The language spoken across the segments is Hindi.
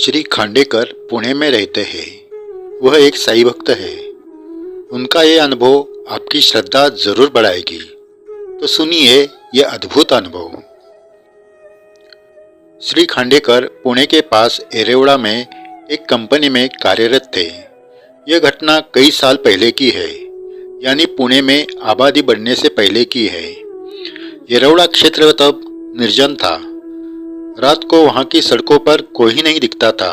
श्री खांडेकर पुणे में रहते हैं। वह एक साईं भक्त है। उनका ये अनुभव आपकी श्रद्धा जरूर बढ़ाएगी। तो सुनिए यह अद्भुत अनुभव। श्री खांडेकर पुणे के पास एरेवड़ा में एक कंपनी में कार्यरत थे। यह घटना कई साल पहले की है, यानी पुणे में आबादी बढ़ने से पहले की है। एरेवड़ा क्षेत्र तब निर्जन था। रात को वहां की सड़कों पर कोई नहीं दिखता था।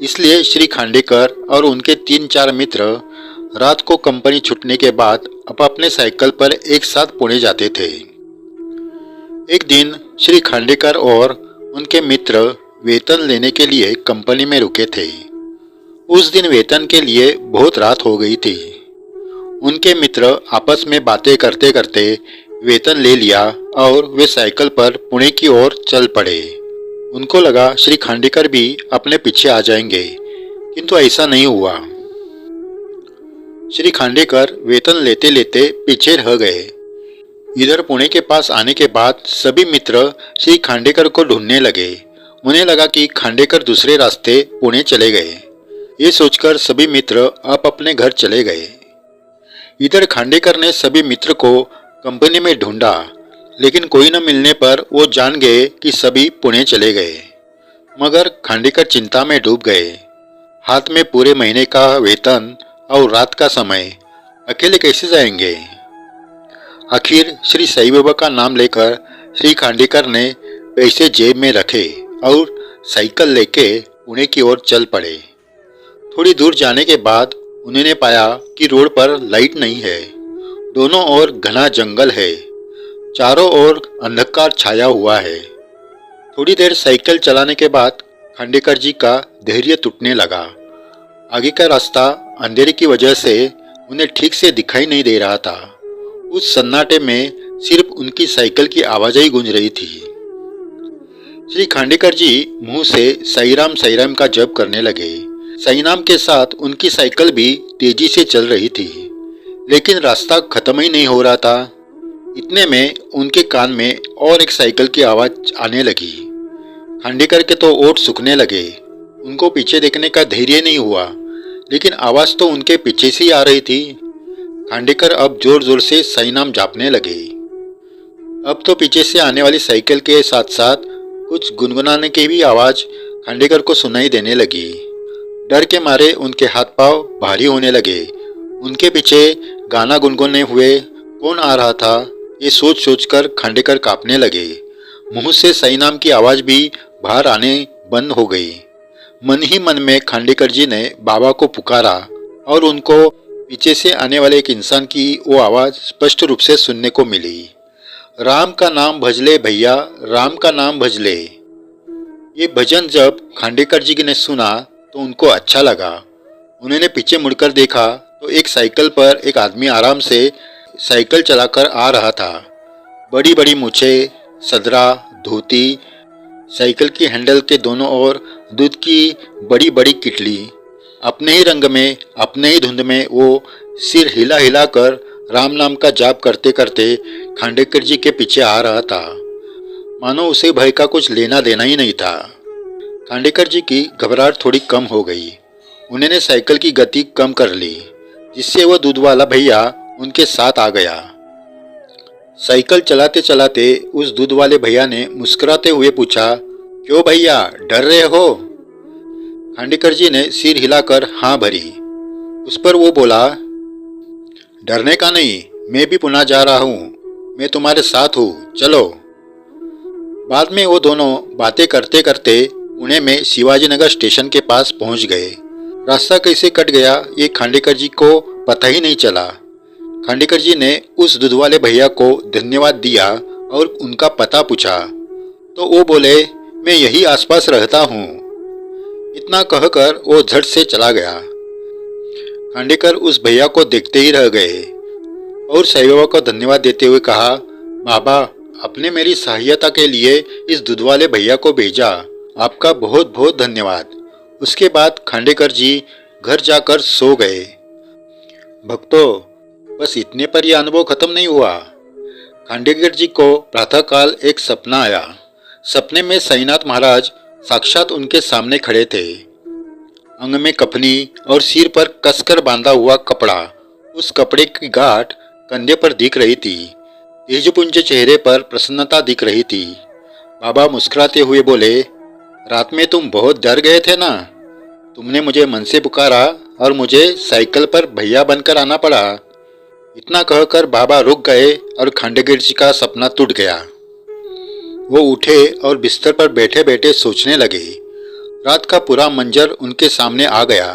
इसलिए श्री खांडेकर और उनके 3-4 मित्र रात को कंपनी छूटने के बाद अपने साइकिल पर एक साथ पुणे जाते थे। एक दिन श्री खांडेकर और उनके मित्र वेतन लेने के लिए कंपनी में रुके थे। उस दिन वेतन के लिए बहुत रात हो गई थी। उनके मित्र आपस में बातें करते करते वेतन ले लिया और वे साइकिल पर पुणे की ओर चल पड़े। उनको लगा श्री खांडेकर भी अपने पीछे आ जाएंगे, किंतु ऐसा नहीं हुआ। श्री खांडेकर वेतन लेते लेते पीछे रह गए। इधर पुणे के पास आने के बाद सभी मित्र श्री खांडेकर को ढूंढने लगे। उन्हें लगा कि खांडेकर दूसरे रास्ते पुणे चले गए। ये सोचकर सभी मित्र अपने घर चले गए। इधर खांडेकर ने सभी मित्र को कंपनी में ढूंढा, लेकिन कोई न मिलने पर वो जान गए कि सभी पुणे चले गए। मगर खांडेकर चिंता में डूब गए। हाथ में पूरे महीने का वेतन और रात का समय, अकेले कैसे जाएंगे। आखिर श्री साईं बाबा का नाम लेकर श्री खांडेकर ने पैसे जेब में रखे और साइकिल लेके पुणे की ओर चल पड़े। थोड़ी दूर जाने के बाद उन्होंने पाया कि रोड पर लाइट नहीं है। दोनों ओर घना जंगल है। चारों ओर अंधकार छाया हुआ है। थोड़ी देर साइकिल चलाने के बाद खांडेकर जी का धैर्य टूटने लगा। आगे का रास्ता अंधेरे की वजह से उन्हें ठीक से दिखाई नहीं दे रहा था। उस सन्नाटे में सिर्फ उनकी साइकिल की आवाज ही गूंज रही थी। श्री खांडेकर जी मुंह से साईं राम का जप करने लगे। साईं नाम के साथ उनकी साइकिल भी तेजी से चल रही थी, लेकिन रास्ता खत्म ही नहीं हो रहा था। इतने में उनके कान में और एक साइकिल की आवाज आने लगी। खांडेकर के तो ओठ सूखने लगे। उनको पीछे देखने का धैर्य नहीं हुआ, लेकिन आवाज तो उनके पीछे से ही आ रही थी। खांडेकर अब जोर जोर से साईं नाम जापने लगे। अब तो पीछे से आने वाली साइकिल के साथ साथ कुछ गुनगुनाने की भी आवाज खांडेकर को सुनाई देने लगी। डर के मारे उनके हाथ पांव भारी होने लगे। उनके पीछे गाना गुनगुनाने हुए कौन आ रहा था, ये सोच सोचकर खांडेकर कांपने लगे। मुंह से साईं नाम की आवाज भी बाहर आने बंद हो गई। मन ही मन में खांडेकर जी ने बाबा को पुकारा और उनको पीछे से आने वाले एक इंसान की वो आवाज स्पष्ट रूप से सुनने को मिली। राम का नाम भजले भैया, राम का नाम भजले। ये भजन जब खांडेकर जी ने सुना तो उनको अच्छा लगा। उन्होंने पीछे मुड़कर देखा तो एक साइकिल पर एक आदमी आराम से साइकिल चलाकर आ रहा था। बड़ी बड़ी मूछें, सदरा, धोती, साइकिल की हैंडल के दोनों ओर दूध की बड़ी बड़ी किटली। अपने ही रंग में, अपने ही धुंध में वो सिर हिला हिला कर राम नाम का जाप करते करते खांडेकर जी के पीछे आ रहा था। मानो उसे भय का कुछ लेना देना ही नहीं था। खांडेकर जी की घबराहट थोड़ी कम हो गई। उन्होंने साइकिल की गति कम कर ली, जिससे वह दूध वाला भैया उनके साथ आ गया। साइकिल चलाते चलाते उस दूध वाले भैया ने मुस्कुराते हुए पूछा, क्यों भैया, डर रहे हो। खांडेकर जी ने सिर हिलाकर हाँ भरी। उस पर वो बोला, डरने का नहीं, मैं भी पुणे जा रहा हूँ, मैं तुम्हारे साथ हूँ, चलो। बाद में वो दोनों बातें करते करते पुणे में शिवाजी नगर स्टेशन के पास पहुंच गए। रास्ता कैसे कट गया ये खांडेकर जी को पता ही नहीं चला। खांडेकर जी ने उस दूध वाले भैया को धन्यवाद दिया और उनका पता पूछा तो वो बोले, मैं यही आसपास रहता हूँ। इतना कहकर वो झट से चला गया। खांडेकर उस भैया को देखते ही रह गए और साईं बाबा को धन्यवाद देते हुए कहा, बाबा, आपने मेरी सहायता के लिए इस दूध वाले भैया को भेजा, आपका बहुत बहुत धन्यवाद। उसके बाद खांडेकर जी घर जाकर सो गए। भक्तों, बस इतने पर यह अनुभव खत्म नहीं हुआ। खांडेकर जी को प्रातःकाल एक सपना आया। सपने में साईनाथ महाराज साक्षात उनके सामने खड़े थे। अंग में कफनी और सिर पर कसकर बांधा हुआ कपड़ा, उस कपड़े की गांठ कंधे पर दिख रही थी। तेजपुंज चेहरे पर प्रसन्नता दिख रही थी। बाबा मुस्कुराते हुए बोले, रात में तुम बहुत डर गए थे ना? तुमने मुझे मन से पुकारा और मुझे साइकिल पर भैया बनकर आना पड़ा। इतना कहकर बाबा रुक गए और खांडेकर जी का सपना टूट गया। वो उठे और बिस्तर पर बैठे बैठे सोचने लगे। रात का पूरा मंजर उनके सामने आ गया।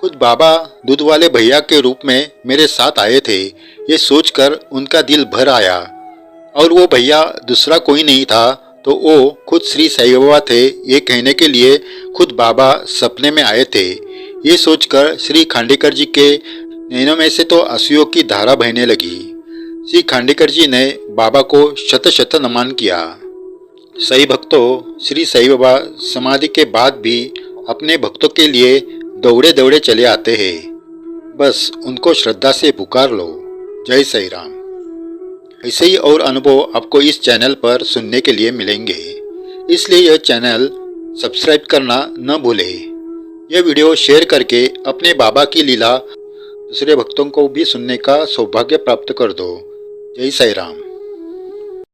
खुद बाबा दूध वाले भैया के रूप में मेरे साथ आए थे, ये सोचकर उनका दिल भर आया। और वो भैया दूसरा कोई नहीं था तो वो खुद श्री साईं बाबा थे, ये कहने के लिए खुद बाबा सपने में आए थे। ये सोचकर श्री खांडेकर जी के नैनों में से तो आंसुओं की धारा बहने लगी। श्री खांडेकर जी ने बाबा को शत शत नमन किया। सही भक्तों, श्री साईं बाबा समाधि के बाद भी अपने भक्तों के लिए दौड़े दौड़े चले आते हैं। बस उनको श्रद्धा से पुकार लो। जय साईं राम। ऐसे ही और अनुभव आपको इस चैनल पर सुनने के लिए मिलेंगे, इसलिए यह चैनल सब्सक्राइब करना न भूलें। यह वीडियो शेयर करके अपने बाबा की लीला दूसरे भक्तों को भी सुनने का सौभाग्य प्राप्त कर दो। जय साईं राम।